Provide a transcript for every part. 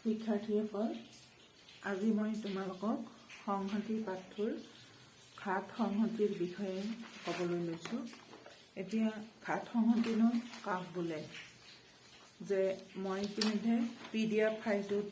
শিক্ষাৰ্থীসকল, আজি মই তোমালোকক সংহতি পাঠটোৰ ঘাত সংহতিৰ বিষয়ে ক'বলৈ লৈছোঁ। এতিয়া ঘাত সংহতিনো কাক বোলে, যে মই ইতিমধ্যে PDF ফাইলটোত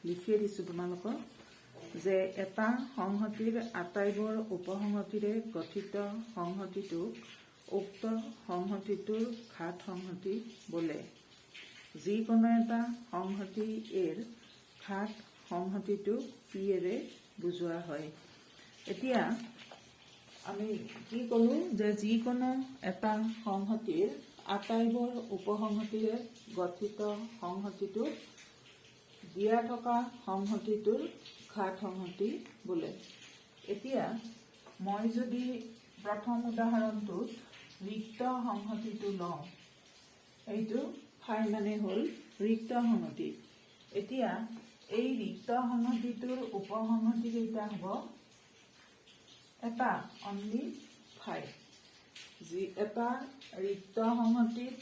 লিখিয়ে দিছোঁ তোমালোকক, যে এটা সংহতিৰ আটাইবোৰ উপসংহতিৰে গঠিত সংহতিটোক উক্ত সংহতিটোৰ ঘাত সংহতি বোলে। যিকোনো এটা সংহতি এৰ ঘাত সংহতিটো পিয়েৰে বুজোৱা হয়। এতিয়া আমি কি ক'লো, যে যিকোনো এটা সংহতিৰ আটাইবোৰ উপসংহতিৰে গঠিত সংহতিটোক দিয়া থকা সংহতিটোৰ ঘাত সংহতি বোলে। এতিয়া মই যদি প্ৰথম উদাহৰণটোত ৰিক্ত সংহতিটো লওঁ, এইটো ফাই মানে হ'ল ৰিক্ত সংহতি। এতিয়া এই ৰিক্ত সংহতিটোৰ উপসংহতি কেইটা হ'ব, এটা অনলি ফাই। যি এটা ৰিক্ত সংহতিত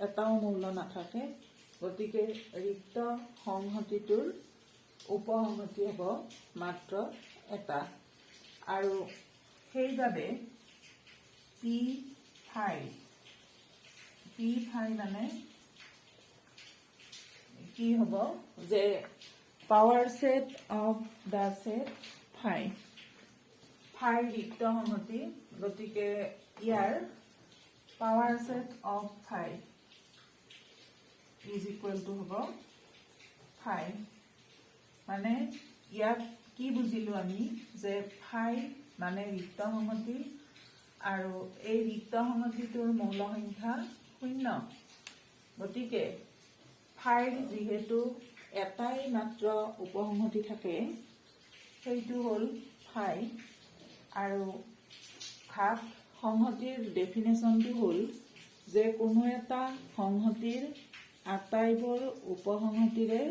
এটাও মৌল নাথাকে, গতিকে ৰিক্ত সংহতিটোৰ উপসংহতি হ'ব মাত্ৰ এটা। আৰু সেইবাবে পি ফাই মানে কি হ'ব, যে power set of the set phi ৰিক্ত সংহতি, গতিকে ইয়াৰ power set of phi is equal to হ'ব ফাই। মানে ইয়াত কি বুজিলো আমি, যে ফাই মানে ৰিক্ত সংহতি, আৰু এই ৰিক্ত সংহতিটোৰ মৌল সংখ্যা 0। গতিকে ফাইৰ যিহেতু এটাই মাত্ৰ উপসংহতি থাকে, সেইটো হ'ল ফাই। আৰু ঘাত সংহতিৰ ডেফিনেশ্যনটো হ'ল যে কোনো এটা সংহতিৰ আটাইবোৰ উপসংহতিৰে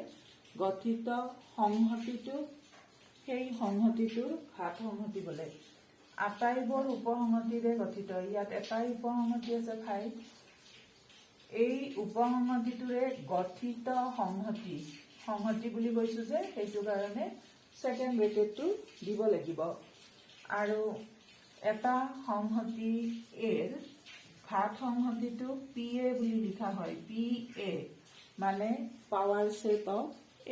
গঠিত সংহতিটো সেই সংহতিটোৰ ঘাত সংহতি বোলে। আটাইবোৰ উপসংহতিৰে গঠিত, ইয়াত এটাই উপসংহতি আছে ফাই, এই উপসংহতিটোৰে গঠিত সংহতি বুলি কৈছো যে সেইটো কাৰণে ছেকেণ্ড ব্ৰেকেটটো দিব লাগিব। আৰু এটা সংহতি এৰ ঘাত সংহতিটো পি এ বুলি লিখা হয়, পি এ মানে পাৱাৰ সেট অফ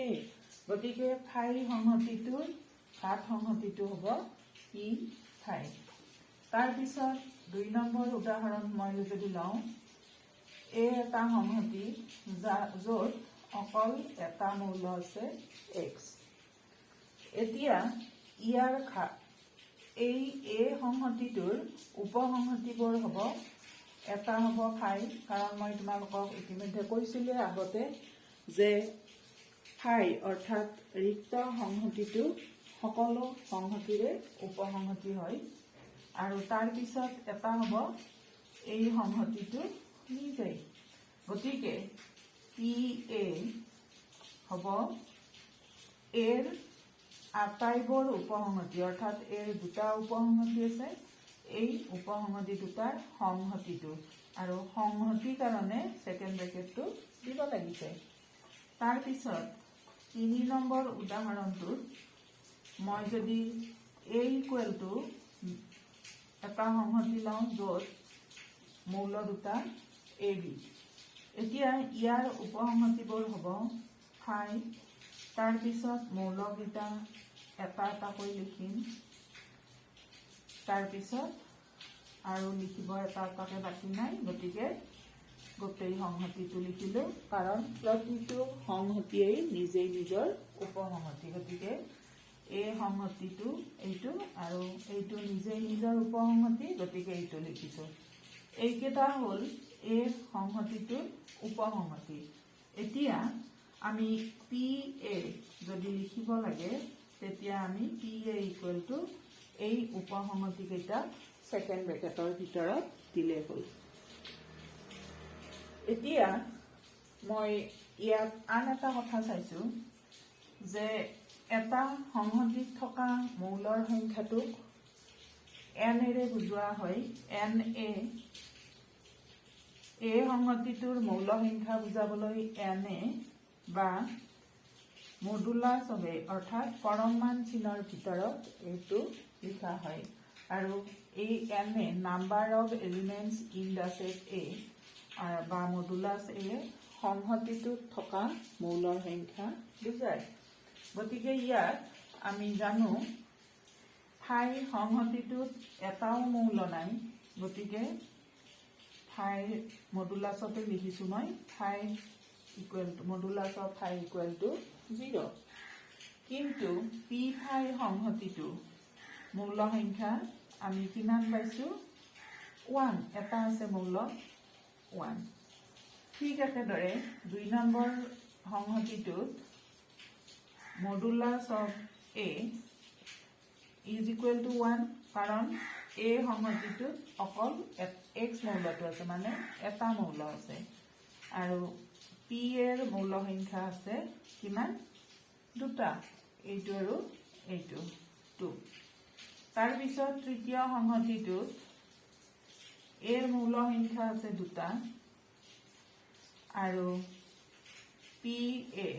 এ। গতিকে ফাই সংহতিটোৰ ঘাত সংহতিটো হ'ব পি ফাই। তাৰপিছত 2 নম্বৰ উদাহৰণ মই যদি লওঁ, এটা সংহতি য'ত অকল এটা মৌল আছে এক্স। এতিয়া ইয়াৰ এই এ সংহতিটোৰ উপসংহতিবোৰ হ'ব, এটা হ'ব ফাই, কাৰণ মই তোমালোকক ইতিমধ্যে কৈছিলো আগতে যে ফাই অৰ্থাৎ ৰিক্ত সংহতিটো সকলো সংহতিৰে উপসংহতি হয়। আৰু তাৰপিছত এটা হ'ব এই সংহতিটো নিজেই। গতিকে পি এ হ'ব এৰ আটাইবোৰ উপসংহতি, অৰ্থাৎ এৰ দুটা উপসংহতি আছে, এই উপসংহতি দুটাৰ সংহতিটো, আৰু সংহতিৰ কাৰণে ছেকেণ্ড ব্ৰেকেটটো দিব লাগিছে। তাৰপিছত 3 নম্বৰ উদাহৰণটোত মই যদি এ ইকুৱেল টু এটা সংহতি লওঁ য'ত মৌল দুটা এ বি। এতিয়া ইয়াৰ উপসংহতিবোৰ হ'ব ফাই, তাৰপিছত মৌলকেইটা এটা এটাকৈ লিখিম, তাৰপিছত আৰু লিখিব এটা এটাকে বাকী নাই, গতিকে গোটেই সংহতিটো লিখিলো, কাৰণ প্ৰতিটো সংহতিয়েই নিজেই নিজৰ উপসংহতি। গতিকে এই সংহতিটো এইটো, আৰু এইটো নিজেই নিজৰ উপসংহতি, গতিকে এইটো লিখিছো। এইকেইটা হ'ল এই সংহতিটোৰ উপসংহতি। এতিয়া আমি পি এ যদি লিখিব লাগে, তেতিয়া আমি পি এ ইকুৱেল টু এই উপসংহতি কেইটা ছেকেণ্ড ব্ৰেকেটৰ ভিতৰত দিলে হ'ল। এতিয়া মই ইয়াত আন এটা কথা চাইছো, যে এটা সংহতিত থকা মৌলৰ সংখ্যাটোক এন এৰে বুজোৱা হয়। এন এ এই সংহতিটোৰ মৌল সংখ্যা বুজাবলৈ এন এ বা মডুলাছ অফ এ অৰ্থাৎ পৰমাণু চিনৰ ভিতৰত এইটো লিখা হয় আৰু এই n A number of elements in the set A বা মডুলাছ এ সংহতিটোত থকা মৌলৰ সংখ্যা বুজায় গতিকে ইয়াত আমি জানো ফাই সংহতিটোত এটাও মৌল নাই গতিকে ফাই মডুলাছতে লিখিছো মই phi equal to modulus of phi equal to 0 কিন্তু পি ফাই সংহতিটো মৌল সংখ্যা আমি কিমান পাইছো 1 এটা আছে মৌল 1 ঠিক একেদৰে 2 নম্বৰ সংহতিটোত modulus of A is equal to 1 কাৰণ এ সংহতিটোত অকল x মৌলটো আছে মানে এটা মৌল আছে আৰু পি এৰ মৌল সংখ্যা আছে কিমান দুটা এইটো আৰু এইটো 2 তাৰ পিছত তৃতীয় সংহতিটোত এৰ মৌল সংখ্যা আছে দুটা আৰু পি এ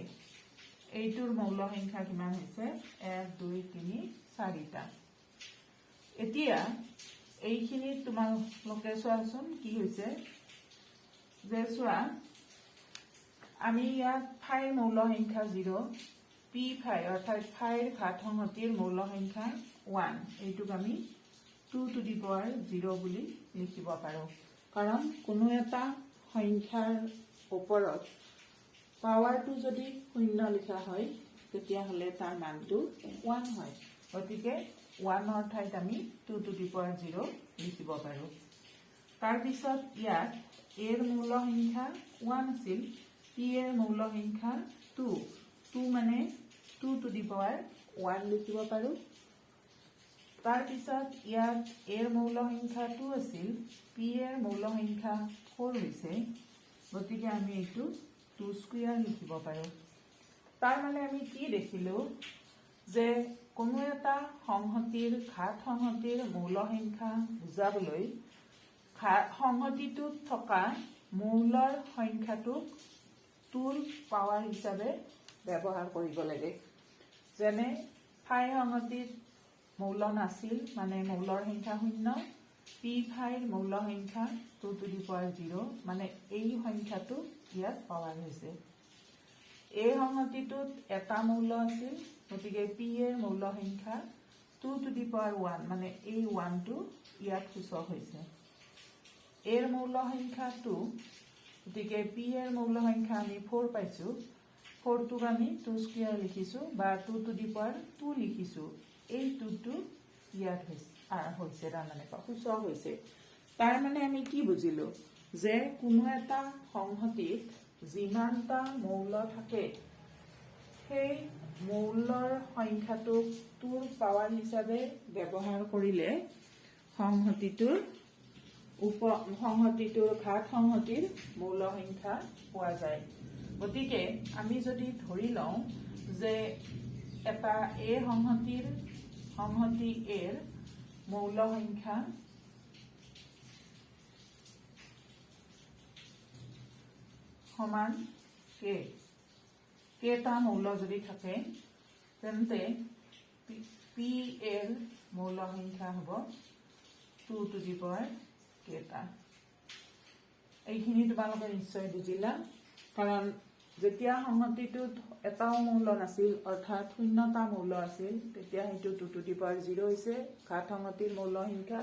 এইটোৰ মৌল সংখ্যা কিমান হৈছে 1 2 3 4টা এতিয়া এইখিনি তোমালোকে চোৱাচোন কি হৈছে যে চোৱা আমি ইয়াত ফাই মৌল সংখ্যা 0 পি ফাই অৰ্থাৎ ফাইৰ ঘাত সংহতিৰ মৌল সংখ্যা 1 এইটোক আমি 2 টু দি পাৱাৰ 0 বুলি লিখিব পাৰো কাৰণ কোনো এটা সংখ্যাৰ ওপৰত পাৱাৰটো যদি শূন্য লিখা হয় তেতিয়া হলে তাৰ মানটো 1 হয় গতিকে 1 ৰ ঠাইত আমি 2 টু দি পাৱাৰ 0 লিখিব পাৰো তাৰ পিছত ইয়াত এৰ মৌল সংখ্যা 1 আছিল পি এৰ মৌল সংখ্যা 2 মানে 2 টু দি পাৱাৰ 1 লিখিব পাৰো তাৰ পিছত ইয়াত এৰ মৌল সংখ্যা 2 আছিল পি এৰ মৌল সংখ্যা 4 হৈছে গতিকে আমি এইটো 2 স্কয়াৰ লিখিব পাৰো তাৰ মানে আমি কি দেখিলো যে কোনো এটা সংহতিৰ ঘাত সংহতিৰ মৌল সংখ্যা বুজাবলৈ সংহতিটোত থকা মৌলৰ সংখ্যাটোক 2ৰ পাৱাৰ হিচাপে ব্যৱহাৰ কৰিব লাগে যেনে ফাই সংহতিত মৌল নাছিল মানে মৌলৰ সংখ্যা 0 পি ফাইৰ মৌল সংখ্যা 2 টু দি পাৱাৰ 0 মানে এই সংখ্যাটো ইয়াত পাৱাৰ হৈছে এই সংহতিটোত এটা মৌল আছিল গতিকে পি এৰ মৌল সংখ্যা 2 টু দি পাৱাৰ 1 মানে এই 1 টো ইয়াত সূচক হৈছে এৰ মৌল সংখ্যা 2 গতিকে পি এৰ মৌল সংখ্যা আমি 4 পাইছো 4 টোক আমি 2 স্কয়াৰ লিখিছো বা 2 টু দি পাৱাৰ 2 লিখিছো এই 2 টো ইয়াত হৈছে তাৰ মানে সূচক হৈছে তাৰ মানে আমি কি বুজিলো যে কোনো এটা সংহতিত যিমানটা মৌল থাকে সেই মৌলৰ সংখ্যাটোক 2ৰ পাৱাৰ হিচাপে ব্যৱহাৰ কৰিলে সংহতিটোৰ ঘাত সংহতিৰ মৌল সংখ্যা পোৱা যায় গতিকে আমি যদি ধৰি লওঁ যে এটা এ সংহতি এৰ মৌল সংখ্যা সমান কেটা মৌল যদি থাকে তেন্তে পি এৰ মৌল সংখ্যা হ'ব 2 টু দি পাৱাৰ কেটা এইখিনি তোমালোকে নিশ্চয় বুজিলা কাৰণ যেতিয়া সংহতিটোত এটাও মৌল নাছিল অৰ্থাৎ শূন্যটা মৌল আছিল তেতিয়া সেইটো 2 টু দি পাৱাৰ 0 হৈছে ঘাত সংহতিৰ মৌল সংখ্যা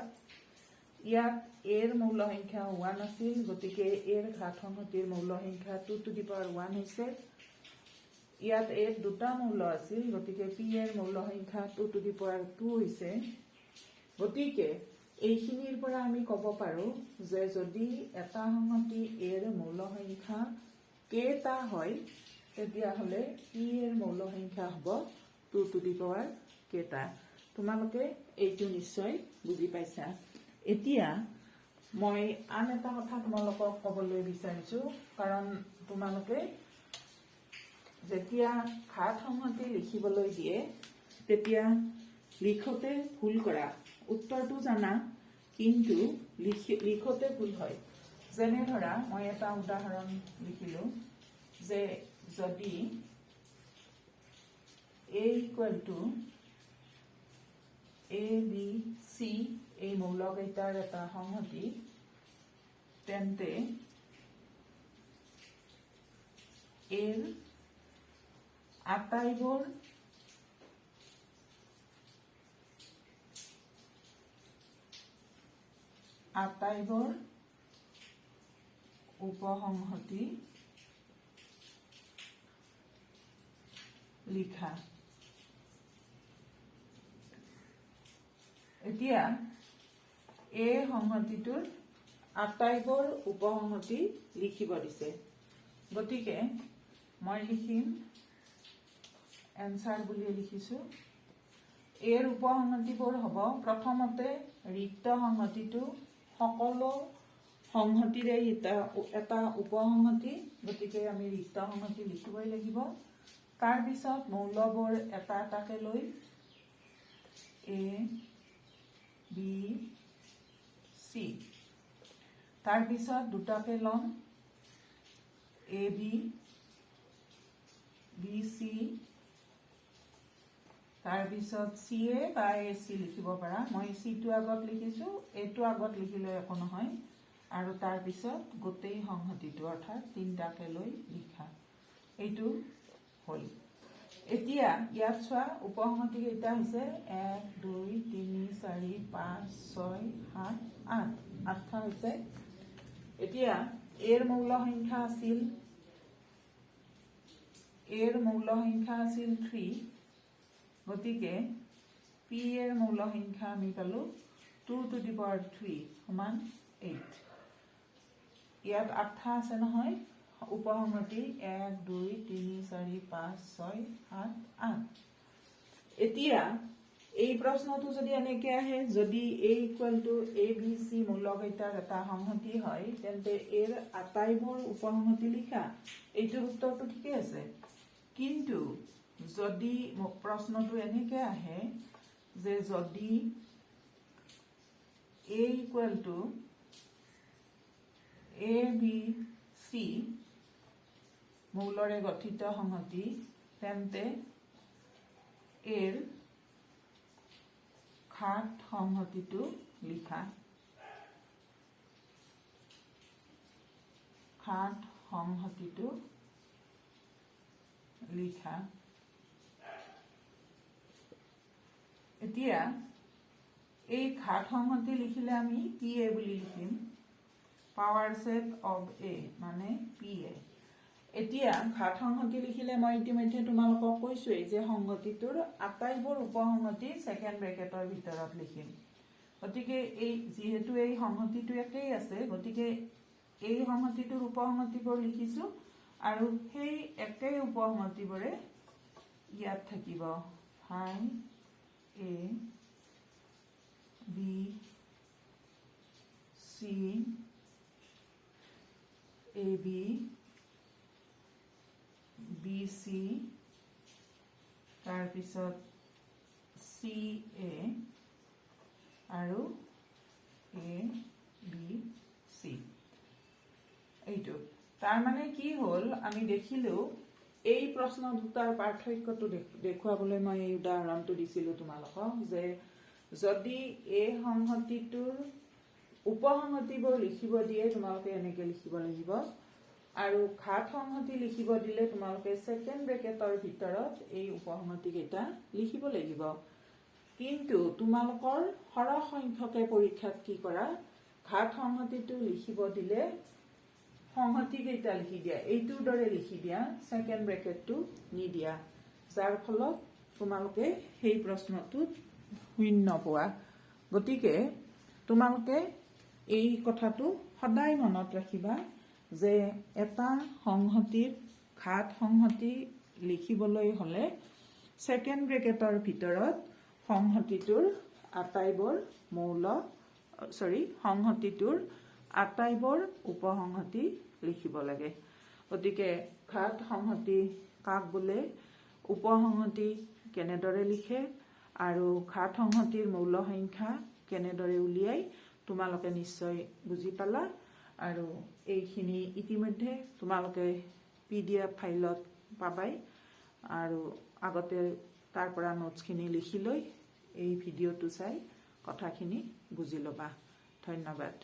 ইয়াত এৰ মৌল সংখ্যা 1 আছিল গতিকে এৰ ঘাত সংহতিৰ মৌল সংখ্যা 2 টু দি পাৱাৰ 1 হৈছে ইয়াত এৰ দুটা মৌল আছিল গতিকে পি এৰ মৌল সংখ্যা 2 টু দি পাৱাৰ 2 হৈছে গতিকে এইখিনিৰ পৰা আমি ক'ব পাৰো যে যদি এটা সংহতি এৰ মৌল সংখ্যা কেটা হয় তেতিয়া হলে পি এৰ মৌল সংখ্যা হ'ব 2 টু দি পাৱাৰ কেটা তোমালোকে এইটো নিশ্চয় বুজি পাইছা এতিয়া মই আন এটা কথা তোমালোকক ক'বলৈ বিচাৰিছো কাৰণ তোমালোকে যেতিয়া ঘাত সংহতি লিখিবলৈ দিয়ে তেতিয়া লিখতে ভুল কৰা উত্তৰটো জানা কিন্তু লিখতে ভুল হয় যেনে ধৰা মই এটা উদাহৰণ লিখিলো যে যদি A equal to A, B, C এই মৌলকেইটাৰ এটা সংহতি তেন্তে এৰ আটাইবোৰ উপসংহতি লিখা। এতিয়া এই সংহতিটোৰ আটাইবোৰ উপসংহতি লিখিব দিছে, গতিকে মই লিখিম এনসাৰ বুলি লিখিছো। এৰ উপসংহতিবোৰ হ'ব প্ৰথমতে ৰিক্ত সংহতিটো সকলো সংহতিৰে এটা উপসংহতি, গতিকে আমি ৰিক্ত সংহতি লিখিবই লাগিব। তাৰ পিছত মৌলবোৰ এটা এটাকে লৈ A, B, C, তাৰ পিছত দুটাকে লম A, B, B, C, তাৰ পিছত C A বা A C লিখিব পাৰা। মই C টো আগত লিখিছো, A টো আগত লিখিলে একো নহয়, আৰু তাৰ পিছত গোটেই সংহতিটো অৰ্থাৎ তিনটাকে লৈ লিখা। এইটো হল। এতিয়া ইয়াত চোৱা উপসংহতি কেইটা হৈছে 1 2 3 4 5 6 7 8 আঠটা হৈছে। এতিয়া এর মৌল সংখ্যা আছিল 3, গতিকে P এর মৌল সংখ্যা আমি পালো 2 to the power 3 সমান 8। ইয়াত আঠটা আছে নহয় উপসংহতি 1 2 3 4 5 6 7 8। এতিয়া এই প্ৰশ্নটো যদি এনেকে আহে, যদি A equal to A, B, C মৌলকেইটাৰ এটা সংহতি হয় তেন্তে এৰ আটাইবোৰ উপসংহতি লিখা, এইটোৰ উত্তৰটো ঠিকে আছে। কিন্তু যদি প্ৰশ্নটো এনেকে আহে যে যদি A equal to A, B, C মৌলৰে গঠিত সংহতি তেন্তে এর ঘাত সংহতিটো লিখা। ঘাত সংহতিটো লিখা। এতিয়া এই ঘাত সংহতি লিখিলে আমি PA বুলি লিখিম, পাৱাৰ সেট অফ A মানে PA। এতিয়া ঘাত সংহতি লিখিলে মই ইতিমধ্যে তোমালোকক কৈছোৱেই যে সংহতিটোৰ আটাইবোৰ উপসংহতি সেকেন্ড ব্ৰেকেটৰ ভিতৰত লিখিম। গতিকে এই যেহেতু এই সংহতিটো একেই আছে, গতিকে এই সংহতিটোৰ উপসংহতিবোৰ লিখিছো, আৰু সেই একেই উপসংহতিবোৰে ইয়াত থাকিব ফাই A, B, C, AB, BC, তাৰ পিছত CA আৰু ABC। এইটো তাৰ মানে কি হল, আমি দেখিলো এই প্ৰশ্ন দুটাৰ পাৰ্থক্যটো দেখুৱাবলৈ মই এই উদাহৰণটো দিছিলো তোমালোকক, যে যদি এই সংহতিটোৰ উপসংহতিবোৰ লিখিব দিয়ে তোমালোকে এনেকে লিখিব লাগিব, আৰু ঘাত সংহতি লিখিব দিলে তোমালোকে সেকেন্ড ব্ৰেকেটৰ ভিতৰত এই উপসংহতি কেইটা লিখিব লাগিব। কিন্তু তোমালোকৰ সৰহ সংখ্যকে পৰীক্ষাত কি কৰা, ঘাত সংহতিটো লিখিব দিলে সংহতি কেইটা লিখি দিয়া, এইটোৰ দৰে লিখি দিয়া, সেকেন্ড ব্ৰেকেটটো নিদিয়া, যাৰ ফলত তোমালোকে সেই প্ৰশ্নটোত শূন্য পোৱা। গতিকে তোমালোকে এই কথাটো সদায় মনত ৰাখিবা যে এটা সংহতিৰ ঘাত সংহতি লিখিবলৈ হলে সেকেন্ড ব্ৰেকেটৰ ভিতৰত সংহতিটোৰ আটাইবোৰ উপসংহতি লিখিব লাগে। গতিকে ঘাত সংহতি কাক বোলে, উপসংহতি কেনেদৰে লিখে, আৰু ঘাত সংহতিৰ মৌল সংখ্যা কেনেদৰে উলিয়াই তোমালোকে নিশ্চয় বুজি পালা। আৰু এইখিনি ইতিমধ্যে তোমালোকে PDF ফাইলত পাবাই, আৰু আগতে তাৰ পৰা নোটছখিনি লিখি লৈ এই ভিডিঅ'টো চাই কথাখিনি বুজি ল'বা। ধন্যবাদ।